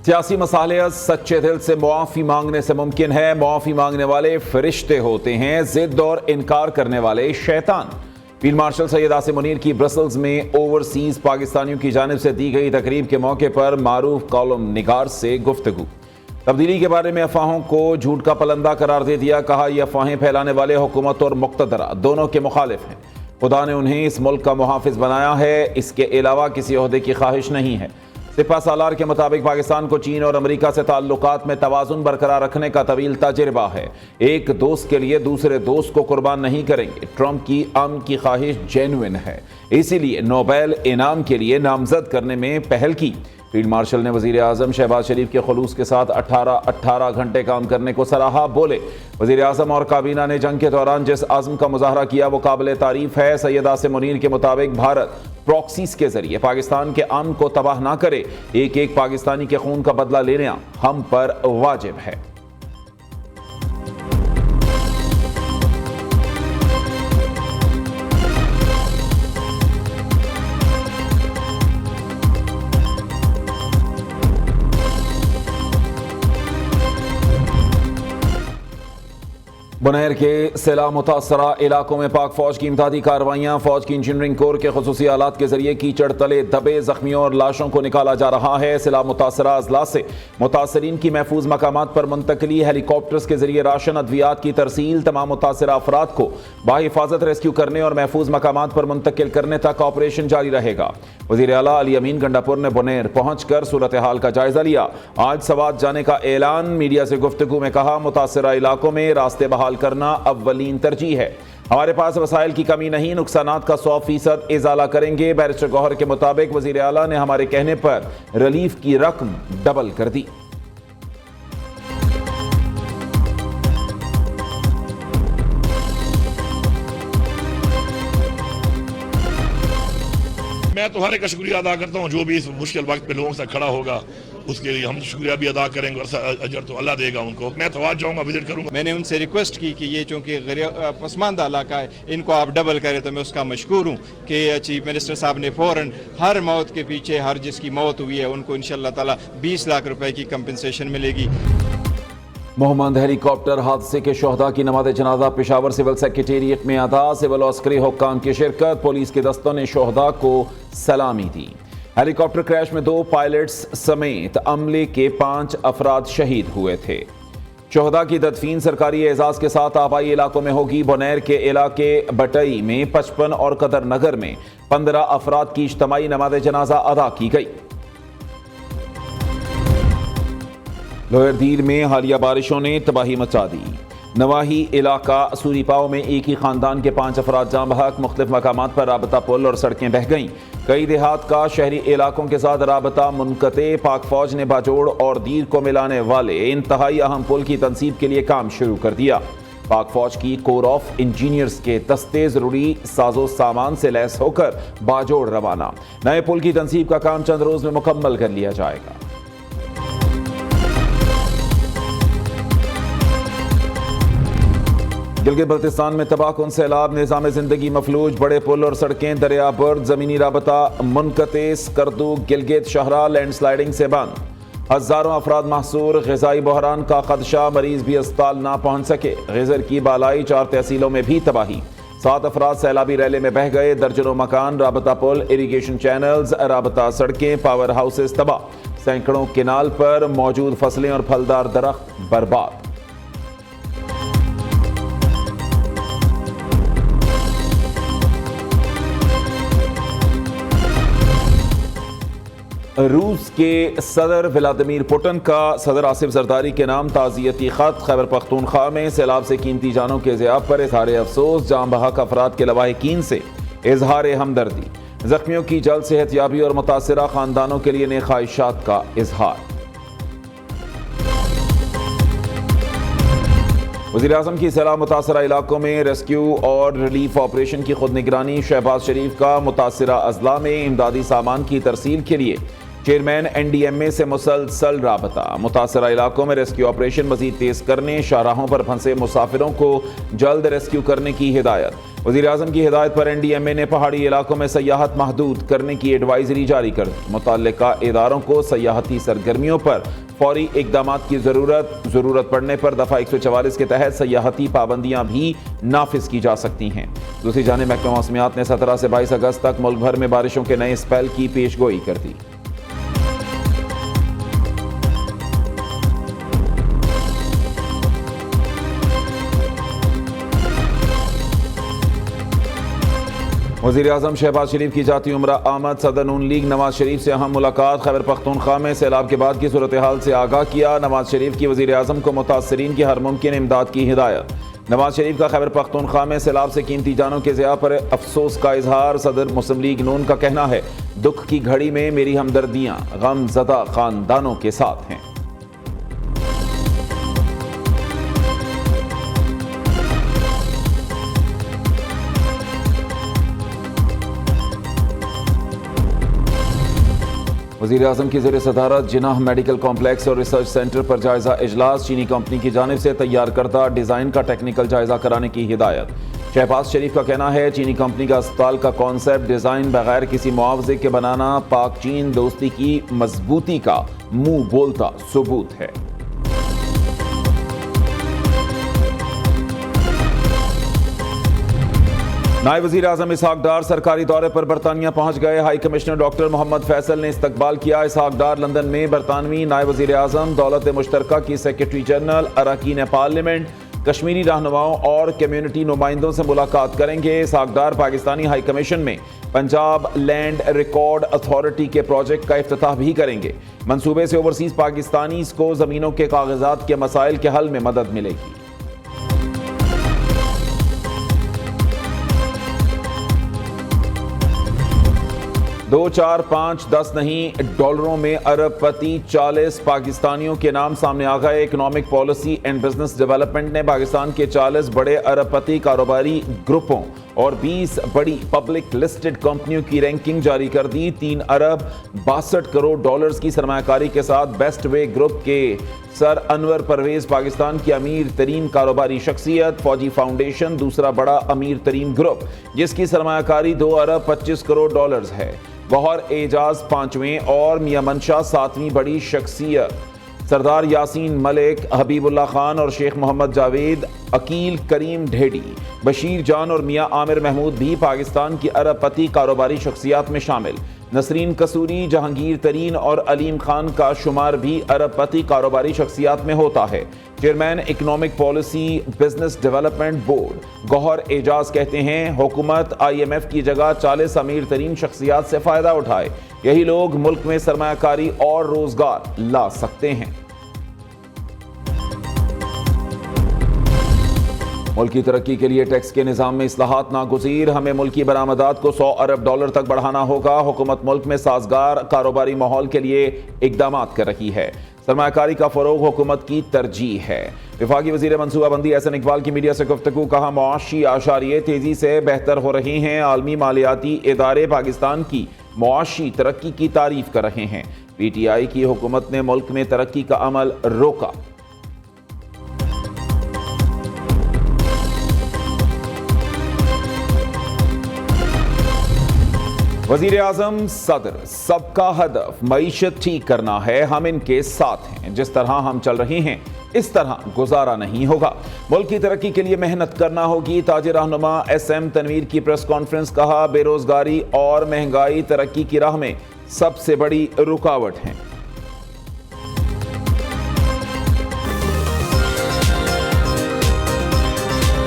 سیاسی مصالحت سچے دل سے معافی مانگنے سے ممکن ہے۔ معافی مانگنے والے فرشتے ہوتے ہیں، ضد اور انکار کرنے والے شیطان۔ فیلڈ مارشل سید عاصم منیر کی برسلز میں اوورسیز پاکستانیوں کی جانب سے دی گئی تقریب کے موقع پر معروف کالم نگار سے گفتگو۔ تبدیلی کے بارے میں افواہوں کو جھوٹ کا پلندہ قرار دے دیا، کہا یہ افواہیں پھیلانے والے حکومت اور مقتدرہ دونوں کے مخالف ہیں۔ خدا نے انہیں اس ملک کا محافظ بنایا ہے، اس کے علاوہ کسی عہدے کی خواہش نہیں ہے۔ سپہ سالار کے مطابق پاکستان کو چین اور امریکہ سے تعلقات میں توازن برقرار رکھنے کا طویل تجربہ ہے۔ ایک دوست کے لیے دوسرے دوست کو قربان نہیں کریں گے۔ ٹرمپ کی امن کی خواہش جینوئن ہے، اسی لیے نوبیل انعام کے لیے نامزد کرنے میں پہل کی۔ فیلڈ مارشل نے وزیر اعظم شہباز شریف کے خلوص کے ساتھ 18 گھنٹے کام کرنے کو سراہا۔ بولے وزیر اعظم اور کابینہ نے جنگ کے دوران جس عزم کا مظاہرہ کیا وہ قابل تعریف ہے۔ سید عاصم منیر کے مطابق بھارت پراکسیز کے ذریعے پاکستان کے امن کو تباہ نہ کرے۔ ایک ایک پاکستانی کے خون کا بدلہ لینا ہم پر واجب ہے۔ بنیر کے سیلاب متاثرہ علاقوں میں پاک فوج کی امدادی کارروائیاں۔ فوج کی انجینئرنگ کور کے خصوصی آلات کے ذریعے کیچڑ تلے دبے زخمیوں اور لاشوں کو نکالا جا رہا ہے۔ سیلاب متاثرہ اضلاع سے متاثرین کی محفوظ مقامات پر منتقلی، ہیلی کاپٹرز کے ذریعے راشن ادویات کی ترسیل۔ تمام متاثرہ افراد کو بحفاظت ریسکیو کرنے اور محفوظ مقامات پر منتقل کرنے تک آپریشن جاری رہے گا۔ وزیر اعلیٰ علی امین گنڈاپور نے بنیر پہنچ کر صورتحال کا جائزہ لیا۔ آج سوات جانے کا اعلان۔ میڈیا سے گفتگو میں کہا متاثرہ علاقوں میں راستے بحال کرنا اولین ترجیح ہے۔ ہمارے پاس وسائل کی کمی نہیں، نقصانات کا 100% ازالہ کریں گے۔ بیرسٹر گوہر کے مطابق وزیر اعلیٰ نے ہمارے کہنے پر ریلیف کی رقم ڈبل کر دی۔ میں تو ہر ایک کا شکریہ ادا کرتا ہوں جو بھی اس مشکل وقت پہ لوگوں سے کھڑا ہوگا، اس کے لیے ہم شکریہ بھی ادا کریں گے اور اجر تو اللہ دے گا ان کو۔ میں تو آج جاؤں گا، وزٹ کروں گا۔ میں نے ان سے ریکویسٹ کی کہ یہ چونکہ پسماندہ علاقہ ہے، ان کو آپ ڈبل کریں، تو میں اس کا مشکور ہوں کہ چیف منسٹر صاحب نے فوراً ہر موت کے پیچھے ہر جس کی موت ہوئی ہے ان کو انشاءاللہ تعالی 20 لاکھ روپے کی کمپنسیشن ملے گی۔ محمد ہیلی کاپٹر حادثے کے شہداء کی نماز جنازہ پشاور سول سیکریٹریٹ میں ادا۔ سول عسکری حکام کی شرکت، پولیس کے دستوں نے شہداء کو سلامی دی۔ ہیلی کاپٹر کریش میں 2 پائلٹس سمیت عملے کے 5 افراد شہید ہوئے تھے۔ شہداء کی تدفین سرکاری اعزاز کے ساتھ آبائی علاقوں میں ہوگی۔ بنیر کے علاقے بٹئی میں 55 اور قدر نگر میں 15 افراد کی اجتماعی نماز جنازہ ادا کی گئی۔ لوئر دیر میں حالیہ بارشوں نے تباہی مچا دی۔ نواحی علاقہ سوری پاؤ میں ایک ہی خاندان کے 5 افراد جاں بحق، مختلف مقامات پر رابطہ پل اور سڑکیں بہہ گئیں۔ کئی دیہات کا شہری علاقوں کے ساتھ رابطہ منقطع۔ پاک فوج نے باجوڑ اور دیر کو ملانے والے انتہائی اہم پل کی تنصیب کے لیے کام شروع کر دیا۔ پاک فوج کی کور آف انجینئرز کے دستے ضروری ساز و سامان سے لیس ہو کر باجوڑ روانہ۔ نئے پل کی تنصیب کا کام چند روز میں مکمل کر لیا جائے گا۔ گلگت بلتستان میں تباہ کن سیلاب، نظام زندگی مفلوج، بڑے پل اور سڑکیں دریا برد، زمینی رابطہ منقطع۔ اسکردو گلگت شاہراہ لینڈ سلائیڈنگ سے بند، ہزاروں افراد محصور۔ غذائی بحران کا خدشہ، مریض بھی اسپتال نہ پہنچ سکے۔ غیزر کی بالائی 4 تحصیلوں میں بھی تباہی، 7 افراد سیلابی ریلے میں بہہ گئے۔ درجنوں مکان، رابطہ پل، اریگیشن چینلز، رابطہ سڑکیں، پاور ہاؤسز تباہ۔ سینکڑوں کنال پر موجود فصلیں اور پھلدار درخت برباد۔ روس کے صدر ولادیمیر پوٹن کا صدر آصف زرداری کے نام تعزیتی خط۔ خیبر پختونخوا میں سیلاب سے قیمتی جانوں کے ضیاع پر اظہار افسوس، جاں بحق افراد کے لواحقین سے اظہار ہمدردی۔ زخمیوں کی جلد صحت یابی اور متاثرہ خاندانوں کے لیے نیک خواہشات کا اظہار۔ وزیر اعظم کی سیلاب متاثرہ علاقوں میں ریسکیو اور ریلیف آپریشن کی خود نگرانی۔ شہباز شریف کا متاثرہ اضلاع میں امدادی سامان کی ترسیل کے لیے چیئرمین NDMA سے مسلسل رابطہ، متاثرہ علاقوں میں ریسکیو آپریشن مزید تیز کرنے، شاہراہوں پر پھنسے مسافروں کو جلد ریسکیو کرنے کی ہدایت۔ وزیر اعظم کی ہدایت پر NDMA نے پہاڑی علاقوں میں سیاحت محدود کرنے کی ایڈوائزری جاری کر دی۔ متعلقہ اداروں کو سیاحتی سرگرمیوں پر فوری اقدامات کی ضرورت پڑنے پر دفعہ 144 کے تحت سیاحتی پابندیاں بھی نافذ کی جا سکتی ہیں۔ دوسری جانب محکمہ موسمیات نے 17 سے 22 اگست تک ملک بھر میں بارشوں کے نئے اسپیل کی پیش گوئی کر دی۔ وزیر اعظم شہباز شریف کی جاتی عمرہ آمد، صدر نون لیگ نواز شریف سے اہم ملاقات، خیبر پختونخوا میں سیلاب کے بعد کی صورتحال سے آگاہ کیا، نواز شریف کی وزیر اعظم کو متاثرین کی ہر ممکن امداد کی ہدایت۔ نواز شریف کا خیبر پختونخوا میں سیلاب سے قیمتی جانوں کے ضیاع پر افسوس کا اظہار، صدر مسلم لیگ نون کا کہنا ہے دکھ کی گھڑی میں میری ہمدردیاں غم زدہ خاندانوں کے ساتھ ہیں۔ وزیر اعظم کی زیر صدارت جناح میڈیکل کمپلیکس اور ریسرچ سینٹر پر جائزہ اجلاس، چینی کمپنی کی جانب سے تیار کردہ ڈیزائن کا ٹیکنیکل جائزہ کرانے کی ہدایت۔ شہباز شریف کا کہنا ہے چینی کمپنی کا اسپتال کا کانسیپٹ ڈیزائن بغیر کسی معاوضے کے بنانا پاک چین دوستی کی مضبوطی کا منہ بولتا ثبوت ہے۔ نائب وزیر اعظم اسحاق ڈار سرکاری دورے پر برطانیہ پہنچ گئے، ہائی کمشنر ڈاکٹر محمد فیصل نے استقبال کیا۔ اسحاق ڈار لندن میں برطانوی نائب وزیر اعظم، دولت مشترکہ کی سیکرٹری جنرل، اراکین پارلیمنٹ، کشمیری رہنماؤں اور کمیونٹی نمائندوں سے ملاقات کریں گے۔ اسحاق ڈار پاکستانی ہائی کمیشن میں پنجاب لینڈ ریکارڈ اتھارٹی کے پروجیکٹ کا افتتاح بھی کریں گے۔ منصوبے سے اوورسیز پاکستانیز کو زمینوں کے کاغذات کے مسائل کے حل میں مدد ملے گی۔ 2, 4, 5, 10 نہیں ڈالروں میں ارب پتی 40 پاکستانیوں کے نام سامنے آ گئے۔ Economic policy and business development نے پاکستان کے 40 بڑے ارب پتی کاروباری گروپوں اور 20 بڑی پبلک لسٹڈ کمپنیوں کی رینکنگ جاری کر دی۔ 3 ارب 62 کروڑ ڈالرز کی سرمایہ کاری کے ساتھ بیسٹ وے گروپ کے سر انور پرویز پاکستان کی امیر ترین کاروباری شخصیت، فوجی فاؤنڈیشن دوسرا بڑا امیر ترین گروپ جس کی سرمایہ کاری 2 ارب 25 کروڑ ڈالرز ہے۔ گوہر اعجاز 5ویں اور میاں منشا 7ویں بڑی شخصیت۔ سردار یاسین ملک، حبیب اللہ خان اور شیخ محمد جاوید، عقیل کریم ڈھیڈی، بشیر جان اور میاں عامر محمود بھی پاکستان کی ارب پتی کاروباری شخصیات میں شامل۔ نسرین قصوری، جہانگیر ترین اور علیم خان کا شمار بھی ارب پتی کاروباری شخصیات میں ہوتا ہے۔ Chairman economic policy business development board Gohar Ejaz کہتے ہیں حکومت IMF کی جگہ 40 امیر ترین شخصیات سے فائدہ اٹھائے، یہی لوگ ملک میں سرمایہ کاری اور روزگار لا سکتے ہیں۔ ملک کی ترقی کے لیے ٹیکس کے نظام میں اصلاحات ناگزیر، ہمیں ملکی برآمدات کو 100 ارب ڈالر تک بڑھانا ہوگا۔ حکومت ملک میں سازگار کاروباری ماحول کے لیے اقدامات کر رہی ہے، سرمایہ کاری کا فروغ حکومت کی ترجیح ہے۔ وفاقی وزیر منصوبہ بندی احسن اقبال کی میڈیا سے گفتگو، کہا معاشی اعشاریے تیزی سے بہتر ہو رہے ہیں، عالمی مالیاتی ادارے پاکستان کی معاشی ترقی کی تعریف کر رہے ہیں۔ PTI کی حکومت نے ملک میں ترقی کا عمل روکا۔ وزیر اعظم صدر، سب کا ہدف معیشت ٹھیک کرنا ہے، ہم ان کے ساتھ ہیں، جس طرح ہم چل رہے ہیں اس طرح گزارا نہیں ہوگا، ملک کی ترقی کے لیے محنت کرنا ہوگی۔ تاج رہنما SM تنویر کی پریس کانفرنس، کہا بے روزگاری اور مہنگائی ترقی کی راہ میں سب سے بڑی رکاوٹ ہیں۔